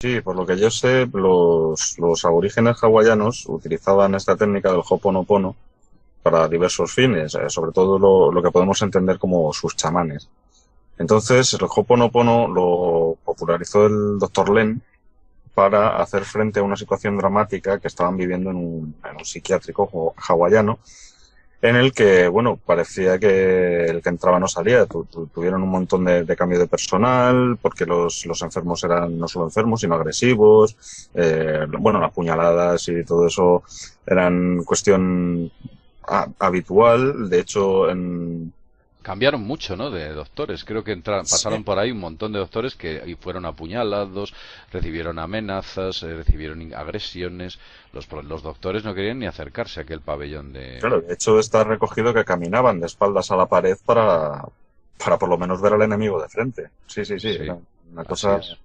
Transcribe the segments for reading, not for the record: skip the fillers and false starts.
Sí, por lo que yo sé, los aborígenes hawaianos utilizaban esta técnica del Ho'oponopono para diversos fines, sobre todo lo que podemos entender como sus chamanes. Entonces, el Ho'oponopono lo popularizó el doctor Len para hacer frente a una situación dramática que estaban viviendo en un psiquiátrico hawaiano, en el que, bueno, parecía que el que entraba no salía. Tuvieron un montón de cambio de personal, porque los enfermos eran no solo enfermos, sino agresivos. Bueno, las puñaladas y todo eso eran cuestión habitual. De hecho, Cambiaron mucho, ¿no? De doctores. Creo que sí, pasaron por ahí un montón de doctores que y fueron apuñalados, recibieron amenazas, recibieron agresiones. Los doctores no querían ni acercarse a aquel pabellón de... claro, de hecho está recogido que caminaban de espaldas a la pared para por lo menos ver al enemigo de frente. Sí, sí, sí, Sí, era una así cosa es.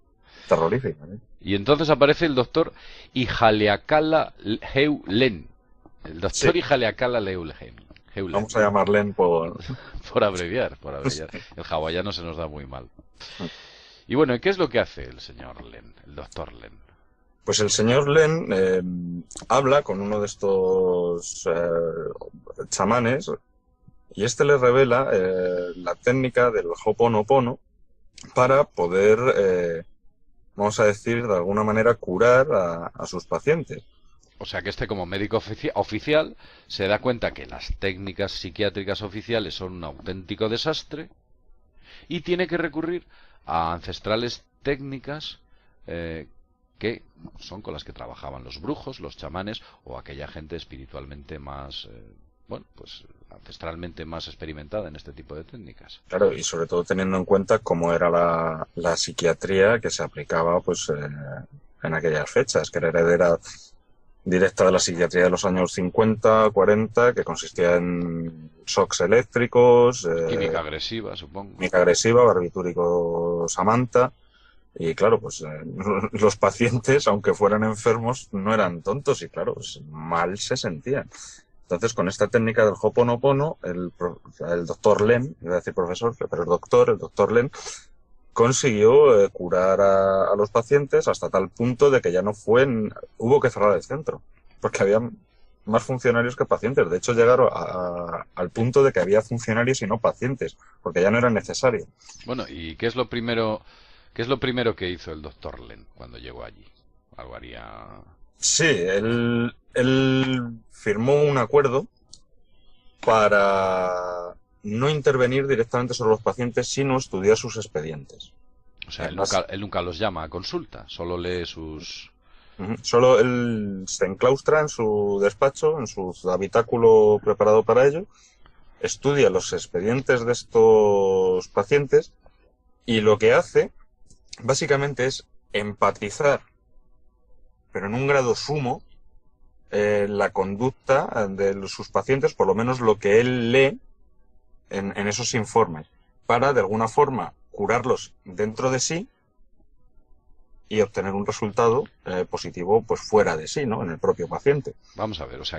terrorífica, ¿eh? Y entonces aparece el doctor Ihaleakala Heulen. El Sí, doctor Ihaleakala Heulen. Heulen, vamos a llamarle por... por abreviar, por abreviar. El hawaiano se nos da muy mal. Y bueno, ¿qué es lo que hace el señor Len, el doctor Len? Pues el señor Len habla con uno de estos chamanes y este le revela la técnica del Ho'oponopono para poder, vamos a decir, de alguna manera curar a sus pacientes. O sea que este como médico oficial se da cuenta que las técnicas psiquiátricas oficiales son un auténtico desastre y tiene que recurrir a ancestrales técnicas eh, que son con las que trabajaban los brujos, los chamanes o aquella gente espiritualmente más, bueno, pues ancestralmente más experimentada en este tipo de técnicas. Claro, y sobre todo teniendo en cuenta cómo era la psiquiatría que se aplicaba pues en aquellas fechas, que era heredera directa de la psiquiatría de los años 50, 40, que consistía en shocks eléctricos, Química agresiva, supongo. química agresiva, barbitúrico Samantha. Y claro, pues los pacientes, aunque fueran enfermos, no eran tontos y claro, pues, mal se sentían. Entonces, con esta técnica del Ho'oponopono, el doctor Len, iba a decir profesor, pero el doctor Len, consiguió curar a los pacientes hasta tal punto de que ya no hubo que cerrar el centro, porque había más funcionarios que pacientes. De hecho, llegaron al punto de que había funcionarios y no pacientes, porque ya no era necesario. Bueno, ¿y qué es lo primero que hizo el doctor Len cuando llegó allí? Algo haría... Sí, él firmó un acuerdo para no intervenir directamente sobre los pacientes, sino estudiar sus expedientes. O sea, En base- él nunca los llama a consulta, solo lee sus... Solo él se enclaustra en su despacho, en su habitáculo preparado para ello, estudia los expedientes de estos pacientes y lo que hace básicamente es empatizar, pero en un grado sumo, la conducta de sus pacientes, por lo menos lo que él lee en esos informes, para de alguna forma curarlos dentro de sí y obtener un resultado positivo pues fuera de sí, ¿no? En el propio paciente. Vamos a ver, o sea,